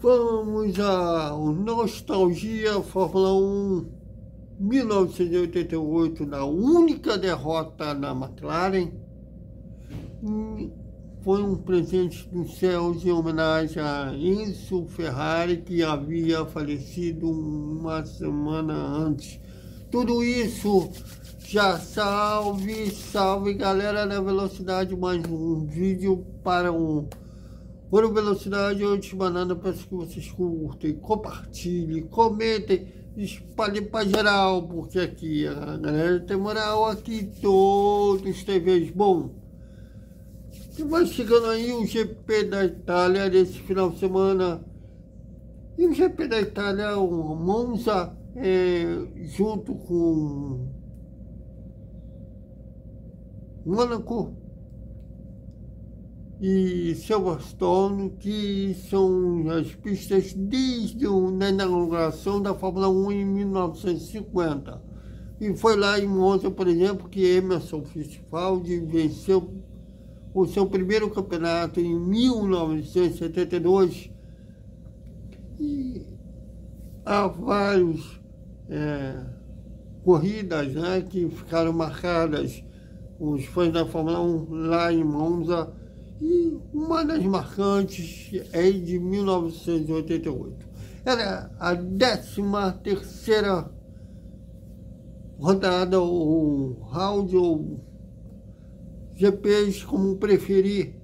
Vamos a nostalgia Fórmula 1 1988, na única derrota na McLaren. Foi um presente dos céus em homenagem a Enzo Ferrari, que havia falecido uma semana antes. Tudo isso já salve galera da Velocidade, mais um vídeo para o Velocidade. Antes de mais nada, peço que vocês curtem, compartilhem, comentem, espalhem para geral, porque aqui a galera tem moral, aqui todos TVs bom. E vai chegando aí o GP da Itália desse final de semana. E o GP da Itália, o Monza, junto com Mônaco e Silverstone, que são as pistas desde a inauguração da Fórmula 1 em 1950. E foi lá em Monza, por exemplo, que Emerson Fittipaldi venceu o seu primeiro campeonato em 1972. E há várias corridas, né, que ficaram marcadas, os fãs da Fórmula 1 lá em Monza. E uma das marcantes é de 1988. Era a 13ª rodada, ou round, ou GPs, como preferir,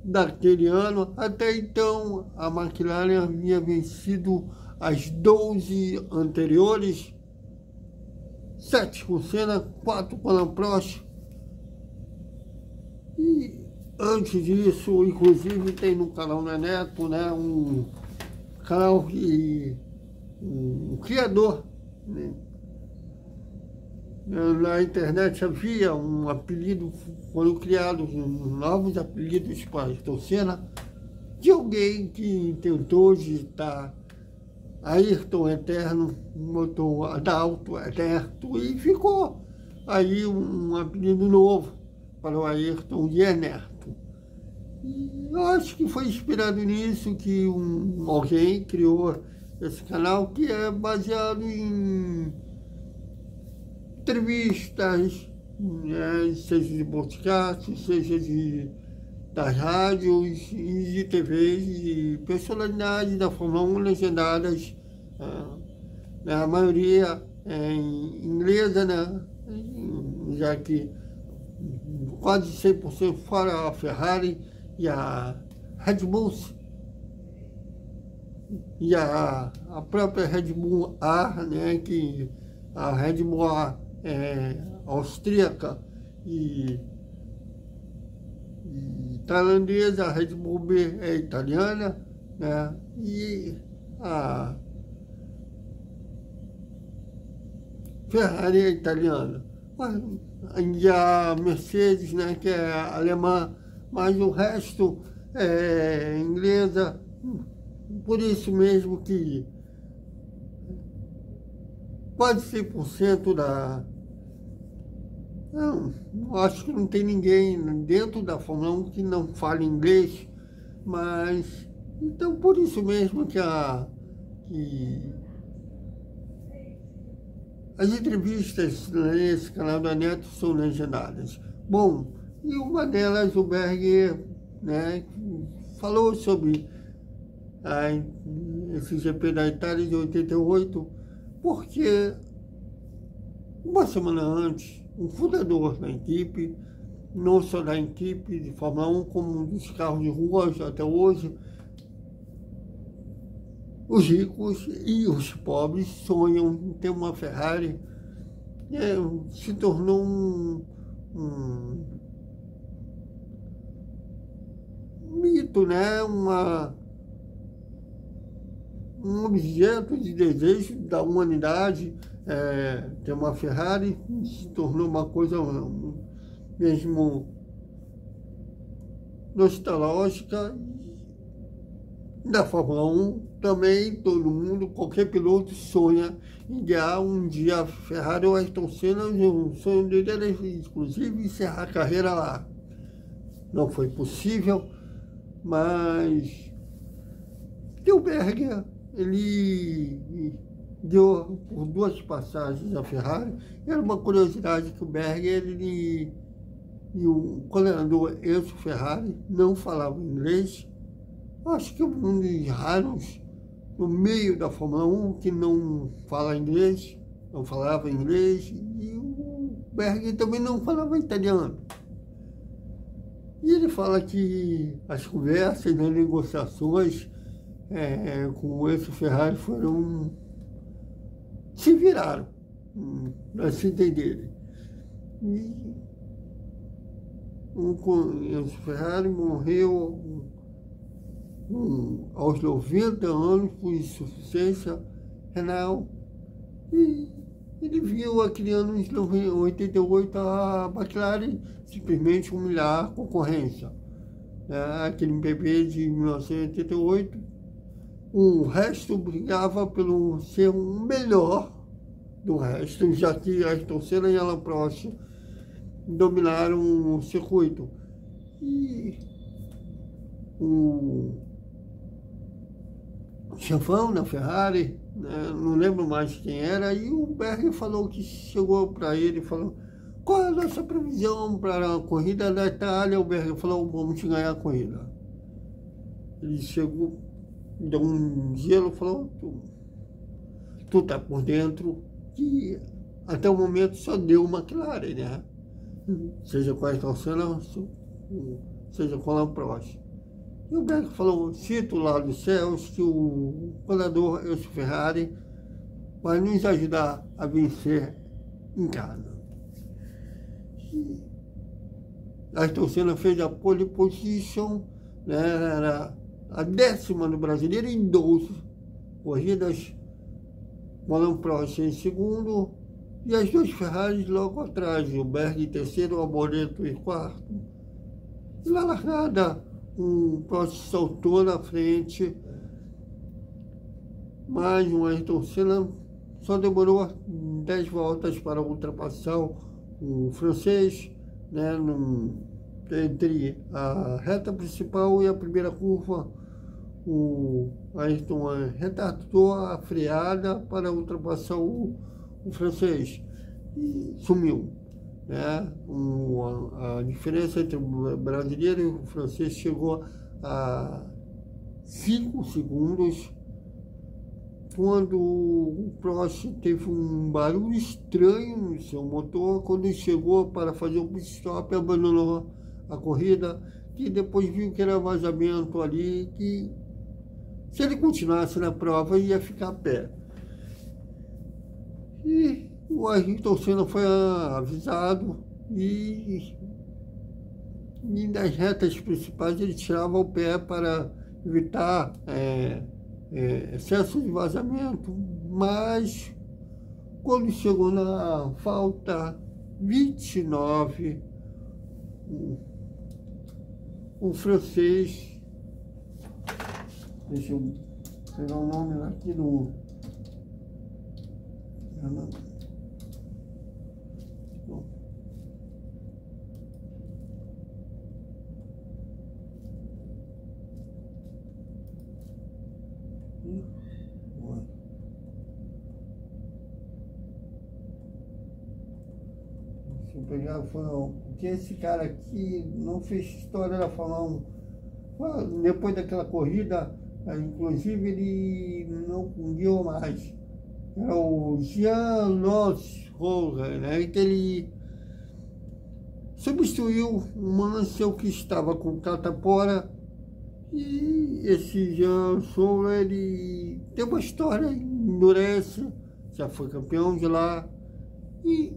daquele ano. Até então, a McLaren havia vencido as 12 anteriores, 7 com Senna, 4 com Alain Prost. E antes disso, inclusive, tem no canal Neneto, né, um canal que um criador, né, na internet havia um apelido, foram criados novos apelidos para Ayrton Senna, de alguém que tentou digitar Ayrton Eterno, botou Adalto Eterno, e ficou aí um apelido novo para o Ayrton Eterno. E eu acho que foi inspirado nisso que alguém criou esse canal, que é baseado em entrevistas, né, seja de podcast, seja das rádios e de TVs, de personalidades da Fórmula 1 legendadas, né, a maioria em inglesa, né, já que quase 100% fora a Ferrari e a Red Bull, e a própria Red Bull A, né, que a Red Bull A é austríaca e tailandesa, a Red Bull B é italiana, né, e a Ferrari é italiana. E a Mercedes, né, que é alemã, mas o resto é inglesa. Por isso mesmo que quase 100% Não, acho que não tem ninguém dentro da Fórmula 1 que não fale inglês, mas então por isso mesmo que as entrevistas nesse canal da Neto são legendadas. Bom, e uma delas, o Berger, né, falou sobre esse GP da Itália de 88, porque uma semana antes, um fundador da equipe, não só da equipe de Fórmula 1, como dos carros de rua até hoje, os ricos e os pobres sonham em ter uma Ferrari. Se tornou um mito, né? Um objeto de desejo da humanidade. Ter uma Ferrari se tornou uma coisa mesmo nostálgica. Da Fórmula 1 também, todo mundo, qualquer piloto sonha em guiar um dia a Ferrari ou Ayrton Senna. O sonho dele era, inclusive, encerrar a carreira lá. Não foi possível, mas E o Berger, ele deu por 2 passagens a Ferrari. Era uma curiosidade que o Berger, ele e o coordenador Enzo Ferrari não falavam inglês. Acho que é um dos raros no meio da Fórmula 1 que não fala inglês, não falava inglês, e o Berger também não falava italiano. E ele fala que as conversas, as negociações com o Enzo Ferrari se viraram, para se entenderem. E o Enzo Ferrari morreu aos 90 anos por insuficiência renal, e ele viu aquele ano de 88 a McLaren simplesmente humilhar a concorrência. Aquele bebê de 1988, o resto brigava pelo ser o melhor do resto, já que Ayrton Senna e Alain Prost dominaram o circuito. E o chefão da Ferrari, né, não lembro mais quem era, e o Berger falou que chegou para ele e falou: qual é a nossa previsão para a corrida da Itália? O Berger falou: vamos ganhar a corrida. Ele chegou, deu um gelo, falou: tu tá por dentro, que até o momento só deu uma McLaren, né? Seja com a Ayrton Senna, seja com a Alain Prost. E o Berger falou: cito lá dos céus que o coordenador Enzo Ferrari vai nos ajudar a vencer em casa. E Ayrton Senna fez a pole position, né, era a 10ª no brasileiro em 12 corridas, o Alain Prost em segundo, e as 2 Ferraris logo atrás, o Berger em terceiro, o Alboreto em quarto. E na largada, o Prost saltou na frente, mas o Ayrton Senna só demorou 10 voltas para ultrapassar o francês, né, entre a reta principal e a primeira curva. O Ayrton retardou a freada para ultrapassar o francês e sumiu. Né? A diferença entre o brasileiro e o francês chegou a 5 segundos, quando o Prost teve um barulho estranho no seu motor. Quando ele chegou para fazer o pit stop, abandonou a corrida, e depois viu que era vazamento ali, que se ele continuasse na prova ia ficar a pé. E o Ayrton Senna foi avisado, e nas retas principais ele tirava o pé para evitar excesso de vazamento, mas quando chegou na falta 29, o francês, deixa eu pegar o nome aqui do... Deixa eu pegar a Fórmula 1, porque esse cara aqui não fez história da Fórmula 1. Depois daquela corrida, inclusive, ele não guiou mais. Era o Jean-Louis Roger, né? Que ele substituiu o Mansell, que estava com catapora. E esse Jean Roger, ele tem uma história, endurece, já foi campeão de lá. E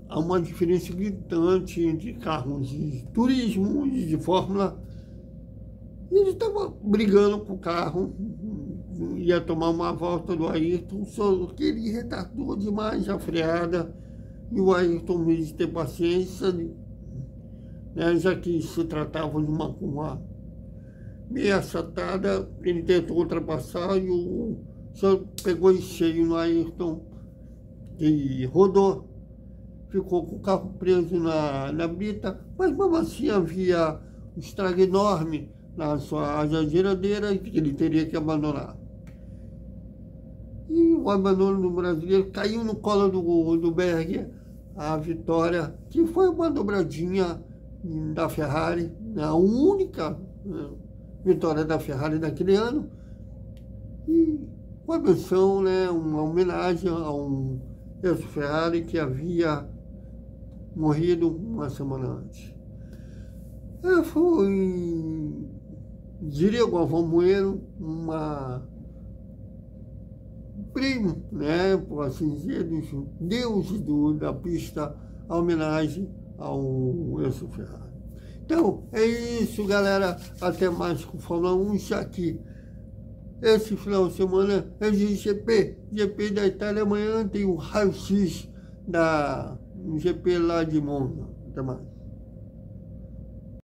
há uma diferença gritante entre carros de turismo e de Fórmula. E ele estava brigando com o carro, ia tomar uma volta do Ayrton, só que ele retardou demais a freada, e o Ayrton, em vez de ter paciência, né, já que se tratava de uma curva meia achatada, ele tentou ultrapassar e só pegou em cheio no Ayrton e rodou. Ficou com o carro preso na brita, mas mesmo assim havia um estrago enorme na sua geladeira que ele teria que abandonar. E o abandono do brasileiro caiu no colo do Berger, a vitória, que foi uma dobradinha da Ferrari, a única vitória da Ferrari daquele ano, e uma menção, né, uma homenagem a um ex-Ferrari que havia morrido uma semana antes. Foi, diria o Galvão Bueno, uma primo, né, por assim dizer, dos deuses da pista, a homenagem ao Enzo Ferrari. Então, é isso, galera. Até mais com Fórmula 1, já que esse final de semana é de GP da Itália. Amanhã tem o raio-x do GP lá de Monza. Até mais.